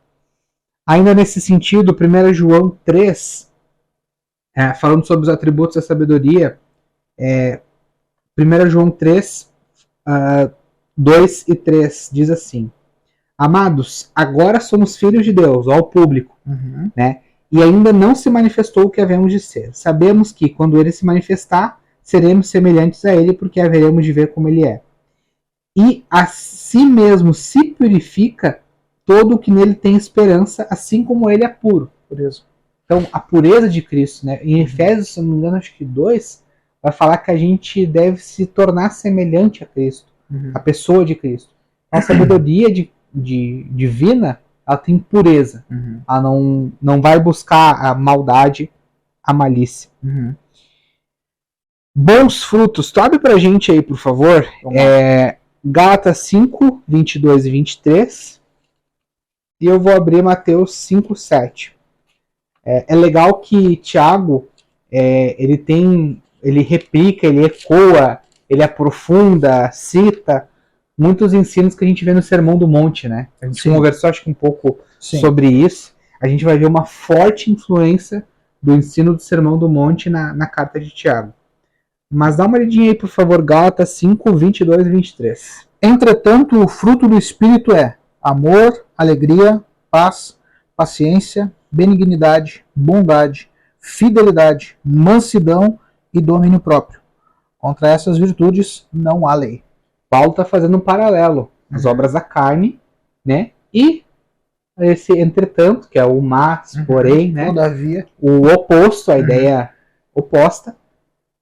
[SPEAKER 1] Ainda nesse sentido, 1 João 3, falando sobre os atributos da sabedoria, 1 João 3, 2 e 3 diz assim: Amados, agora somos filhos de Deus, ao público, né? E ainda não se manifestou o que havemos de ser. Sabemos que, quando ele se manifestar, seremos semelhantes a ele, porque haveremos de ver como ele é. E a si mesmo se purifica todo o que nele tem esperança, assim como ele é puro.
[SPEAKER 2] Pureza.
[SPEAKER 1] Então, a pureza de Cristo, né? Em Efésios, se não me engano, acho que 2, vai falar que a gente deve se tornar semelhante a Cristo, a pessoa de Cristo. A sabedoria divina, ela tem pureza. Ela não vai buscar a maldade, a malícia. Bons frutos. Tu abre pra gente aí, por favor. Gálatas 5, 22 e 23. E eu vou abrir Mateus 5, 7. É legal que Tiago, ele replica, ele ecoa, ele aprofunda, cita muitos ensinos que a gente vê no Sermão do Monte, né? A gente conversou, acho que um pouco sobre isso. A gente vai ver uma forte influência do ensino do Sermão do Monte na carta de Tiago. Mas dá uma olhadinha aí, por favor, Gálatas 5, 22 e 23.
[SPEAKER 2] Entretanto, o fruto do Espírito é amor, alegria, paz, paciência, benignidade, bondade, fidelidade, mansidão e domínio próprio. Contra essas virtudes não há lei.
[SPEAKER 1] Paulo está fazendo um paralelo. As obras da carne, né? E esse entretanto, que é o mas, porém, né?
[SPEAKER 2] Todavia.
[SPEAKER 1] O oposto, a ideia oposta,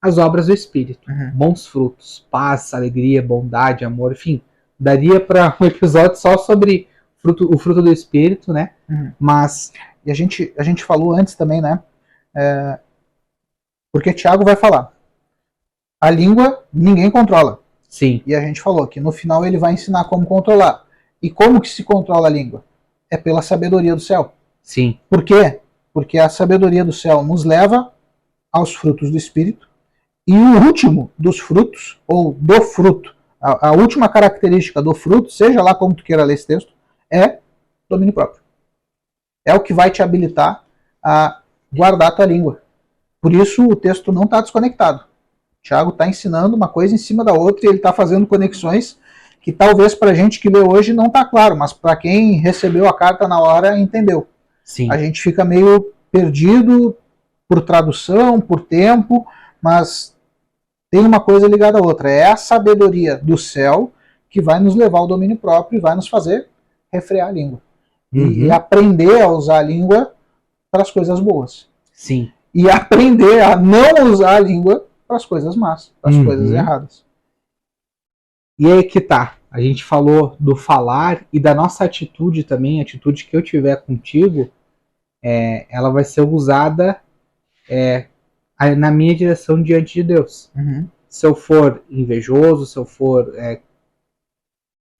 [SPEAKER 1] as obras do Espírito. Bons frutos, paz, alegria, bondade, amor, enfim. Daria para um episódio só sobre o fruto do Espírito, né? Mas,
[SPEAKER 2] e a gente falou antes também, né? Porque Tiago vai falar. A língua ninguém controla.
[SPEAKER 1] Sim.
[SPEAKER 2] E a gente falou que no final ele vai ensinar como controlar. E como que se controla a língua? É pela sabedoria do céu.
[SPEAKER 1] Sim.
[SPEAKER 2] Por quê? Porque a sabedoria do céu nos leva aos frutos do Espírito. E o último dos frutos, ou do fruto, a última característica do fruto, seja lá como tu queira ler esse texto, é domínio próprio. É o que vai te habilitar a guardar a tua língua. Por isso o texto não está desconectado. Tiago está ensinando uma coisa em cima da outra e ele está fazendo conexões que talvez para a gente que lê hoje não está claro, mas para quem recebeu a carta na hora entendeu.
[SPEAKER 1] Sim.
[SPEAKER 2] A gente fica meio perdido por tradução, por tempo, mas tem uma coisa ligada à outra. É a sabedoria do céu que vai nos levar ao domínio próprio e vai nos fazer refrear a língua. E aprender a usar a língua para as coisas boas.
[SPEAKER 1] Sim.
[SPEAKER 2] E aprender a não usar a língua para as coisas más, para as coisas erradas.
[SPEAKER 1] E aí que tá. A gente falou do falar e da nossa atitude também, a atitude que eu tiver contigo, ela vai ser usada na minha direção diante de Deus. Se eu for invejoso, se eu for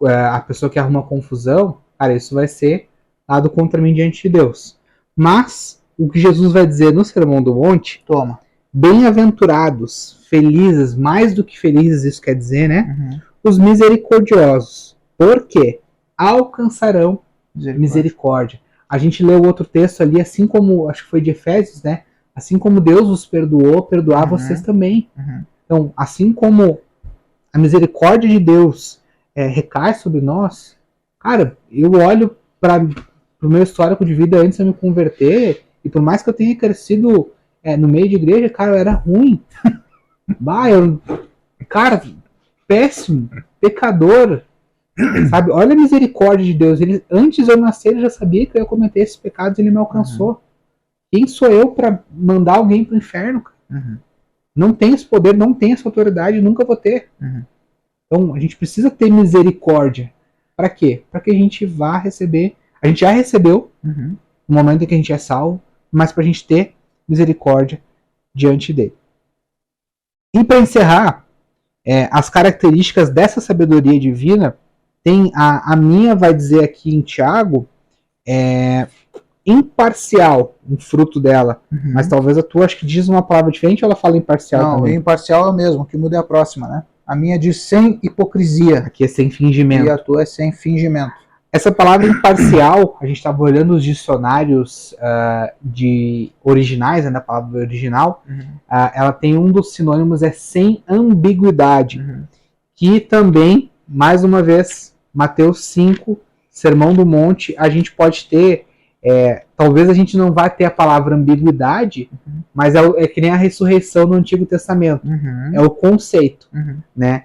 [SPEAKER 1] a pessoa que arruma confusão, cara, isso vai ser dado contra mim diante de Deus. Mas o que Jesus vai dizer no Sermão do Monte,
[SPEAKER 2] toma,
[SPEAKER 1] bem-aventurados, felizes, mais do que felizes, isso quer dizer, né? Os misericordiosos, porque alcançarão misericórdia. A gente leu outro texto ali, assim como, acho que foi de Efésios, né? Assim como Deus os perdoou, perdoar vocês também. Então, assim como a misericórdia de Deus recai sobre nós, cara, eu olho para o meu histórico de vida antes de eu me converter, e por mais que eu tenha crescido no meio de igreja, cara, eu era ruim. Cara, péssimo, pecador, sabe? Olha a misericórdia de Deus. Ele, antes de eu nascer, ele já sabia que eu ia cometer esses pecados e ele me alcançou. Quem sou eu para mandar alguém pro inferno? Não tem esse poder, não tem essa autoridade, nunca vou ter. Então, a gente precisa ter misericórdia. Para quê? Para que a gente vá receber. A gente já recebeu no momento em que a gente é salvo, mas para a gente ter misericórdia diante dele. E para encerrar, as características dessa sabedoria divina, tem a minha vai dizer aqui em Tiago, imparcial, um fruto dela, mas talvez a tua acho que diz uma palavra diferente ou ela fala imparcial
[SPEAKER 2] não,
[SPEAKER 1] também?
[SPEAKER 2] Não, imparcial é o mesmo, que muda é a próxima, né? A minha diz sem hipocrisia.
[SPEAKER 1] Aqui é sem fingimento.
[SPEAKER 2] E a tua é sem fingimento.
[SPEAKER 1] Essa palavra imparcial, a gente estava olhando os dicionários de originais, né, da palavra original, ela tem um dos sinônimos, sem ambiguidade, que também, mais uma vez, Mateus 5, Sermão do Monte, a gente pode ter, talvez a gente não vá ter a palavra ambiguidade, mas é que nem a ressurreição no Antigo Testamento, é o conceito, né,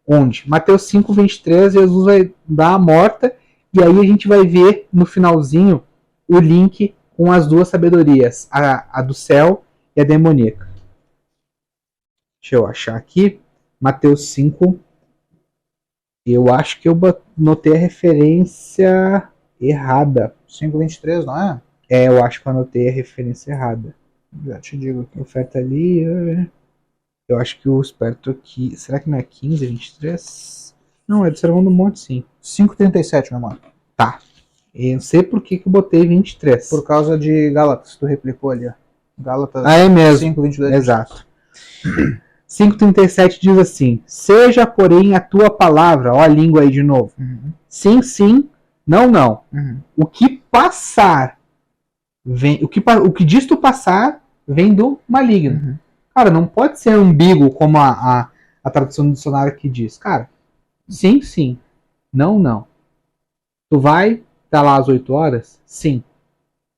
[SPEAKER 1] onde Mateus 5, 23, Jesus vai dar a morta. E aí a gente vai ver no finalzinho o link com as duas sabedorias, a do céu e a demoníaca. Deixa eu achar aqui. Mateus 5. Eu acho que eu notei a referência errada.
[SPEAKER 2] 5:23, não é?
[SPEAKER 1] Eu acho que eu anotei a referência errada.
[SPEAKER 2] Já te digo aqui.
[SPEAKER 1] Oferta ali. Eu acho que o esperto aqui. Será que não é 15, 23? Não, é do Sermão do Monte, sim.
[SPEAKER 2] 5:37, meu mano.
[SPEAKER 1] Tá. Eu não sei por que eu botei 23.
[SPEAKER 2] Por causa de Gálatas, tu replicou ali, ó. Gálatas
[SPEAKER 1] é mesmo.
[SPEAKER 2] 5:22.
[SPEAKER 1] Exato. 5:37 diz assim: seja, porém, a tua palavra, ó a língua aí de novo. Sim, sim, não, não. O que passar, vem, o que diz tu passar, vem do maligno. Cara, não pode ser ambíguo como a tradução do dicionário aqui diz. Cara, Sim, sim. Não, não. Tu vai estar lá às 8 horas? Sim.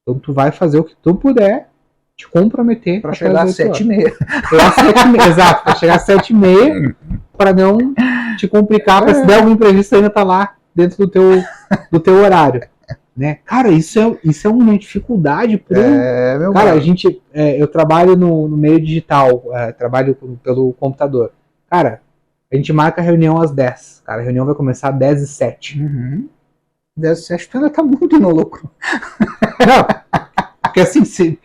[SPEAKER 1] Então tu vai fazer o que tu puder te comprometer
[SPEAKER 2] Para
[SPEAKER 1] até
[SPEAKER 2] chegar
[SPEAKER 1] as
[SPEAKER 2] às
[SPEAKER 1] 8 horas.
[SPEAKER 2] 7h30.
[SPEAKER 1] Chegar às 7h30, exato, para chegar às 7h30, para não te complicar, para se der algum imprevisto ainda tá lá dentro do teu horário. Né? Cara, isso é uma dificuldade pro.
[SPEAKER 2] Meu
[SPEAKER 1] Cara,
[SPEAKER 2] mano.
[SPEAKER 1] a gente. Eu trabalho no meio digital, trabalho pelo computador. Cara, a gente marca a reunião às 10. Cara, a reunião vai começar às 10h07.
[SPEAKER 2] Uhum. 10h07 tu ainda tá muito no lucro.
[SPEAKER 1] Não, porque assim, se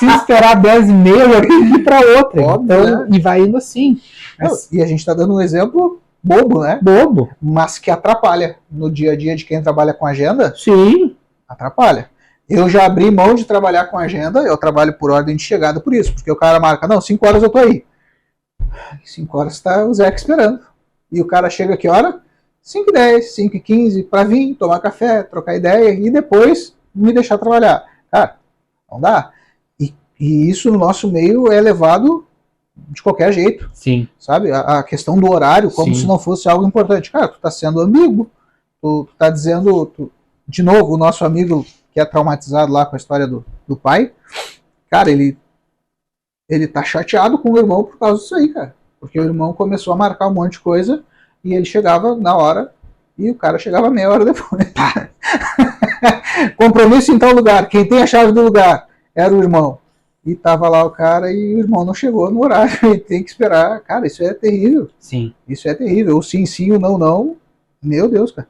[SPEAKER 1] esperar 10h30, eu tenho que ir pra outra.
[SPEAKER 2] Óbvio,
[SPEAKER 1] então,
[SPEAKER 2] né?
[SPEAKER 1] E vai indo assim. Mas,
[SPEAKER 2] E a gente tá dando um exemplo bobo, né?
[SPEAKER 1] bobo.
[SPEAKER 2] Mas que atrapalha no dia a dia de quem trabalha com agenda.
[SPEAKER 1] Sim.
[SPEAKER 2] Atrapalha. Eu já abri mão de trabalhar com agenda, eu trabalho por ordem de chegada por isso, porque o cara marca, não, 5 horas eu tô aí. 5 horas tá o Zeca esperando. E o cara chega que hora? 5h10, 5h15, pra vir, tomar café, trocar ideia e depois me deixar trabalhar. Cara, não dá. E isso no nosso meio é levado de qualquer jeito.
[SPEAKER 1] Sim.
[SPEAKER 2] Sabe? A questão do horário, como
[SPEAKER 1] Sim.
[SPEAKER 2] se não fosse algo importante. Cara, tu tá sendo amigo, tu tá dizendo... De novo, o nosso amigo que é traumatizado lá com a história do pai, cara, ele tá chateado com o irmão por causa disso aí, cara. Porque o irmão começou a marcar um monte de coisa e ele chegava na hora e o cara chegava meia hora depois. Compromisso em tal lugar, quem tem a chave do lugar era o irmão. E tava lá o cara e o irmão não chegou no horário e tem que esperar. Cara, isso é terrível.
[SPEAKER 1] Sim.
[SPEAKER 2] Isso é terrível. O sim, sim, o não, não. Meu Deus, cara.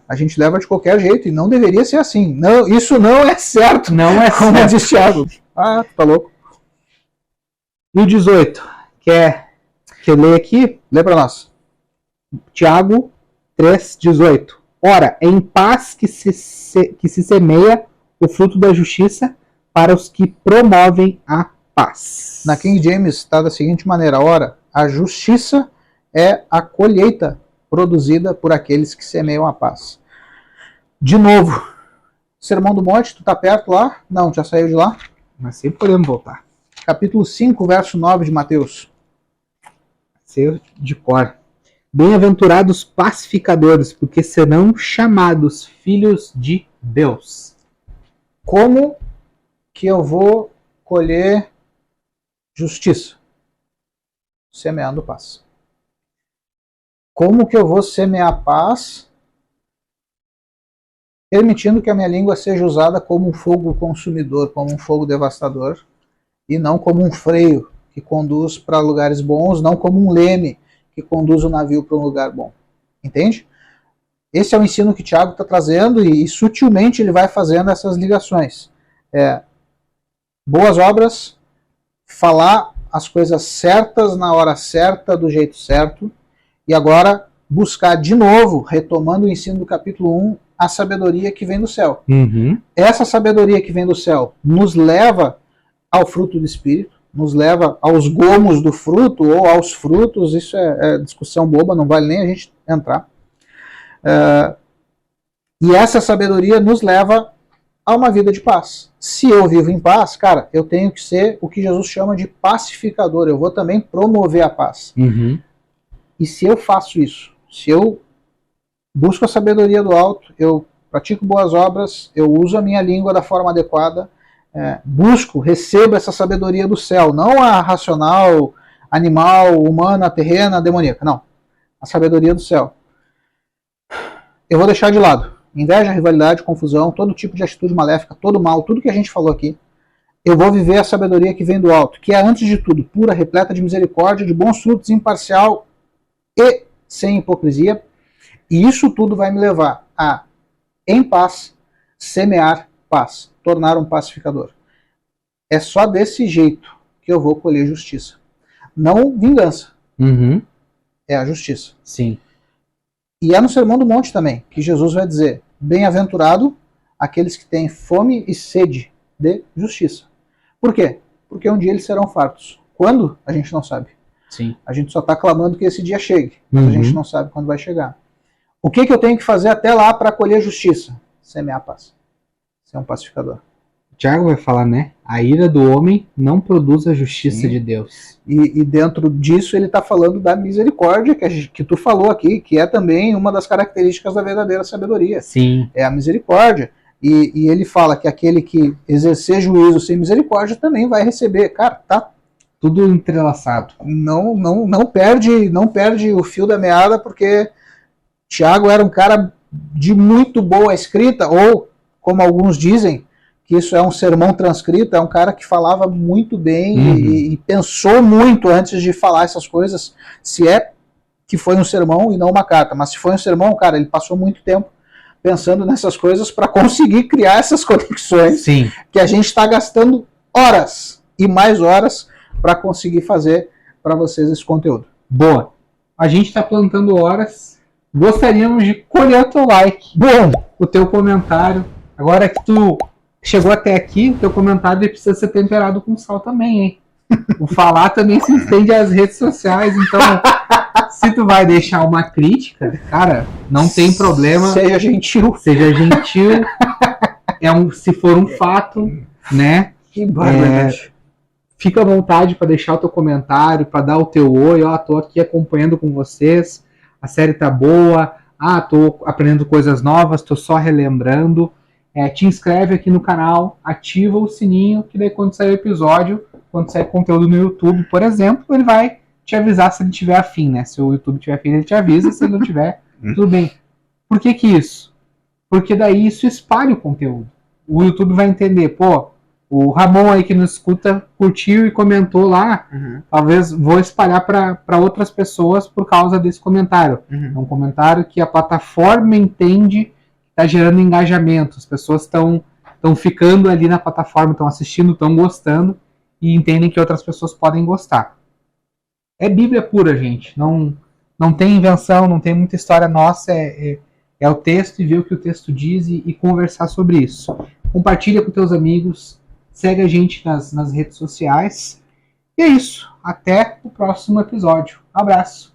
[SPEAKER 1] A
[SPEAKER 2] gente leva de qualquer jeito e não deveria ser assim. Não, isso não é certo.
[SPEAKER 1] Não é
[SPEAKER 2] como
[SPEAKER 1] certo.
[SPEAKER 2] diz Thiago. Ah, tá louco.
[SPEAKER 1] E o 18? Quer que eu leia aqui?
[SPEAKER 2] Lê pra nós.
[SPEAKER 1] Tiago 3,18. Ora, é em paz que se semeia o fruto da justiça para os que promovem a paz.
[SPEAKER 2] Na King James está da seguinte maneira. Ora, a justiça é a colheita produzida por aqueles que semeiam a paz. De novo, Sermão do Monte, tu tá perto lá? Não, já saiu de lá?
[SPEAKER 1] Mas sempre podemos voltar.
[SPEAKER 2] Capítulo 5, verso 9 de Mateus.
[SPEAKER 1] Ser de cor. Bem-aventurados pacificadores, porque serão chamados filhos de Deus.
[SPEAKER 2] Como que eu vou colher justiça? Semeando paz. Como que eu vou semear paz, permitindo que a minha língua seja usada como um fogo consumidor, como um fogo devastador, e não como um freio que conduz para lugares bons, não como um leme que conduz o navio para um lugar bom. Entende? Esse é o ensino que Tiago está trazendo e sutilmente ele vai fazendo essas ligações. Boas obras, falar as coisas certas na hora certa, do jeito certo, e agora buscar de novo, retomando o ensino do capítulo 1, a sabedoria que vem do céu.
[SPEAKER 1] Uhum.
[SPEAKER 2] Essa sabedoria que vem do céu nos leva ao fruto do Espírito, nos leva aos gomos do fruto ou aos frutos, isso é discussão boba, não vale nem a gente entrar. E essa sabedoria nos leva a uma vida de paz. Se eu vivo em paz, cara, eu tenho que ser o que Jesus chama de pacificador, eu vou também promover a paz.
[SPEAKER 1] Uhum.
[SPEAKER 2] E se eu faço isso, se eu busco a sabedoria do alto, eu pratico boas obras, eu uso a minha língua da forma adequada, recebo essa sabedoria do céu, não a racional, animal, humana, terrena, demoníaca, não. A sabedoria do céu. Eu vou deixar de lado inveja, rivalidade, confusão, todo tipo de atitude maléfica, todo mal, tudo que a gente falou aqui. Eu vou viver a sabedoria que vem do alto, que é, antes de tudo, pura, repleta de misericórdia, de bons frutos, imparcial e sem hipocrisia. E isso tudo vai me levar a, em paz, semear paz, tornar um pacificador. É só desse jeito que eu vou colher justiça. Não vingança.
[SPEAKER 1] Uhum.
[SPEAKER 2] É a justiça.
[SPEAKER 1] Sim.
[SPEAKER 2] E é no Sermão do Monte também, que Jesus vai dizer, bem-aventurado aqueles que têm fome e sede de justiça. Por quê? Porque um dia eles serão fartos. Quando? A gente não sabe.
[SPEAKER 1] Sim.
[SPEAKER 2] A gente só está clamando que esse dia chegue, mas a gente não sabe quando vai chegar. O que eu tenho que fazer até lá para colher justiça? Semear paz. Ser um pacificador.
[SPEAKER 1] Tiago vai falar, né? A ira do homem não produz a justiça
[SPEAKER 2] Sim.
[SPEAKER 1] de Deus.
[SPEAKER 2] E dentro disso ele está falando da misericórdia que tu falou aqui, que é também uma das características da verdadeira sabedoria.
[SPEAKER 1] Sim.
[SPEAKER 2] É a misericórdia. E ele fala que aquele que exercer juízo sem misericórdia também vai receber. Cara, tá
[SPEAKER 1] tudo entrelaçado.
[SPEAKER 2] Não perde o fio da meada, porque Tiago era um cara de muito boa escrita, ou, como alguns dizem, que isso é um sermão transcrito, é um cara que falava muito bem e pensou muito antes de falar essas coisas, se é que foi um sermão e não uma carta. Mas se foi um sermão, cara, ele passou muito tempo pensando nessas coisas para conseguir criar essas conexões.
[SPEAKER 1] Sim.
[SPEAKER 2] Que a gente está gastando horas e mais horas para conseguir fazer para vocês esse conteúdo.
[SPEAKER 1] Boa. A gente está plantando horas. Gostaríamos de colher o teu like.
[SPEAKER 2] Bom,
[SPEAKER 1] o teu comentário. Agora que tu chegou até aqui, o teu comentário precisa ser temperado com sal também, hein? O falar também se estende às redes sociais, então se tu vai deixar uma crítica, cara, não tem problema.
[SPEAKER 2] Seja gentil.
[SPEAKER 1] Seja gentil. Se for um fato, né?
[SPEAKER 2] Que barbaridade.
[SPEAKER 1] Fica à vontade para deixar o teu comentário, para dar o teu oi, ó, tô aqui acompanhando com vocês, a série tá boa, tô aprendendo coisas novas, tô só relembrando. Te inscreve aqui no canal, ativa o sininho, que daí quando sair o episódio, quando sair conteúdo no YouTube, por exemplo, ele vai te avisar se ele tiver afim, né? Se o YouTube tiver afim, ele te avisa, se ele não tiver, tudo bem. Por que isso? Porque daí isso espalha o conteúdo. O YouTube vai entender, pô, o Ramon aí que nos escuta curtiu e comentou lá, talvez vou espalhar para outras pessoas por causa desse comentário. É um comentário que a plataforma entende, está gerando engajamento, as pessoas estão ficando ali na plataforma, estão assistindo, estão gostando e entendem que outras pessoas podem gostar. É Bíblia pura, gente, não tem invenção, não tem muita história nossa, é o texto e ver o que o texto diz e conversar sobre isso. Compartilha com teus amigos, segue a gente nas redes sociais. E é isso. Até o próximo episódio. Um abraço.